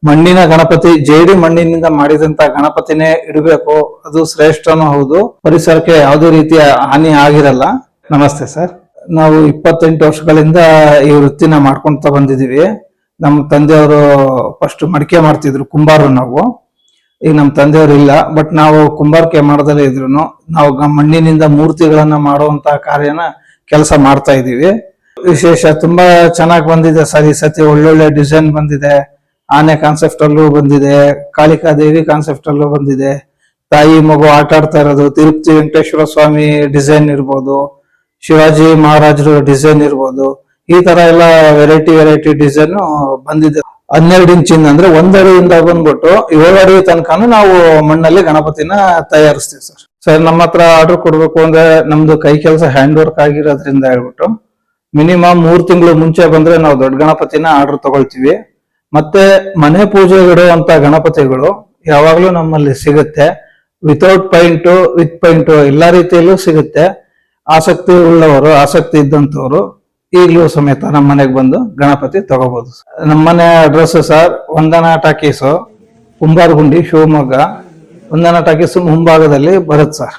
ಮಣ್ಣಿನ ಗಣಪತಿ ಜೇಡಿ ಮಣ್ಣಿನಿಂದ ಮಾಡಿದಂತ ಗಣಪತಿನೇ ಇಡಬೇಕು, ಅದು ಶ್ರೇಷ್ಠನೂ ಹೌದು, ಪರಿಸರಕ್ಕೆ ಯಾವುದೇ ರೀತಿಯ ಹಾನಿ ಆಗಿರಲ್ಲ. ನಮಸ್ತೆ ಸರ್. ನಾವು 28 ವರ್ಷಗಳಿಂದ ಈ ವೃತ್ತಿನ ಮಾಡ್ಕೊಂತ ಬಂದಿದೀವಿ. ನಮ್ಮ ತಂದೆಯವರು ಫಸ್ಟ್ ಮಡಿಕೆ ಮಾಡ್ತಿದ್ರು, ಕುಂಬಾರು ನಾವು. ಈಗ ನಮ್ಮ ತಂದೆಯವರು ಇಲ್ಲ, ಬಟ್ ನಾವು ಕುಂಬಾರಿಕೆ ಮಾಡದಲ್ಲೇ ಇದ್ರು ನಾವು ಮಣ್ಣಿನಿಂದ ಮೂರ್ತಿಗಳನ್ನ ಮಾಡುವಂತ ಕಾರ್ಯನ ಕೆಲಸ ಮಾಡ್ತಾ ಇದೀವಿ. ವಿಶೇಷ ತುಂಬಾ ಚೆನ್ನಾಗಿ ಬಂದಿದೆ ಸರ್. ಈ ಸತಿ ಒಳ್ಳೊಳ್ಳೆ ಡಿಸೈನ್ ಬಂದಿದೆ. ಆನೆ ಕಾನ್ಸೆಪ್ಟ್ ಅಲ್ಲೂ ಬಂದಿದೆ, ಕಾಳಿಕಾದೇವಿ ಕಾನ್ಸೆಪ್ಟ್ ಅಲ್ಲೂ ಬಂದಿದೆ, ತಾಯಿ ಮಗು ಆಟ ಆಡ್ತಾ ಇರೋದು, ತಿರುಪತಿ ವೆಂಕಟೇಶ್ವರ ಸ್ವಾಮಿ ಡಿಸೈನ್ ಇರ್ಬೋದು, ಶಿವಾಜಿ ಮಹಾರಾಜರು ಡಿಸೈನ್ ಇರ್ಬೋದು, ಈ ತರ ಎಲ್ಲ ವೆರೈಟಿ ಡಿಸೈನ್ ಬಂದಿದೆ. 12 ಇಂಚಿಂದ ಅಂದ್ರೆ 1 ಅಡಿಯಿಂದ ಬಂದ್ಬಿಟ್ಟು 7 ಅಡಿ ತನಕನೂ ನಾವು ಮಣ್ಣಲ್ಲಿ ಗಣಪತಿನ ತಯಾರಿಸ್ತೀವಿ ಸರ್. ಸರ್ ನಮ್ಮ ಹತ್ರ ಆರ್ಡರ್ ಕೊಡ್ಬೇಕು ಅಂದ್ರೆ ನಮ್ದು ಕೈ ಕೆಲಸ ಹ್ಯಾಂಡ್ ವರ್ಕ್ ಆಗಿರೋದ್ರಿಂದ ಹೇಳ್ಬಿಟ್ಟು ಮಿನಿಮಮ್ 3 ತಿಂಗಳು ಮುಂಚೆ ಬಂದ್ರೆ ನಾವು ದೊಡ್ಡ ಗಣಪತಿನ ಆರ್ಡರ್ ತಗೊಳ್ತೀವಿ. ಮತ್ತೆ ಮನೆ ಪೂಜೆಗಿಡುವಂತ ಗಣಪತಿಗಳು ಯಾವಾಗ್ಲೂ ನಮ್ಮಲ್ಲಿ ಸಿಗುತ್ತೆ. ವಿತೌಟ್ ಪೈಂಟ್, ವಿತ್ ಪೈಂಟ್ ಎಲ್ಲಾ ರೀತಿಯಲ್ಲೂ ಸಿಗುತ್ತೆ. ಆಸಕ್ತಿ ಉಳ್ಳವರು, ಆಸಕ್ತಿ ಇದ್ದಂಥವ್ರು ಈಗಲೂ ಸಮೇತ ನಮ್ಮ ಮನೆಗೆ ಬಂದು ಗಣಪತಿ ತಗೋಬಹುದು. ನಮ್ಮನೆ ಅಡ್ರೆಸ್ ಸರ್, ವಂದನಾ ಟಾಕೀಸು, ಕುಂಬಾರಗುಂಡಿ, ಶಿವಮೊಗ್ಗ. ವಂದನಾ ಟಾಕೀಸು ಮುಂಭಾಗದಲ್ಲಿ ಬರುತ್ತೆ ಸರ್.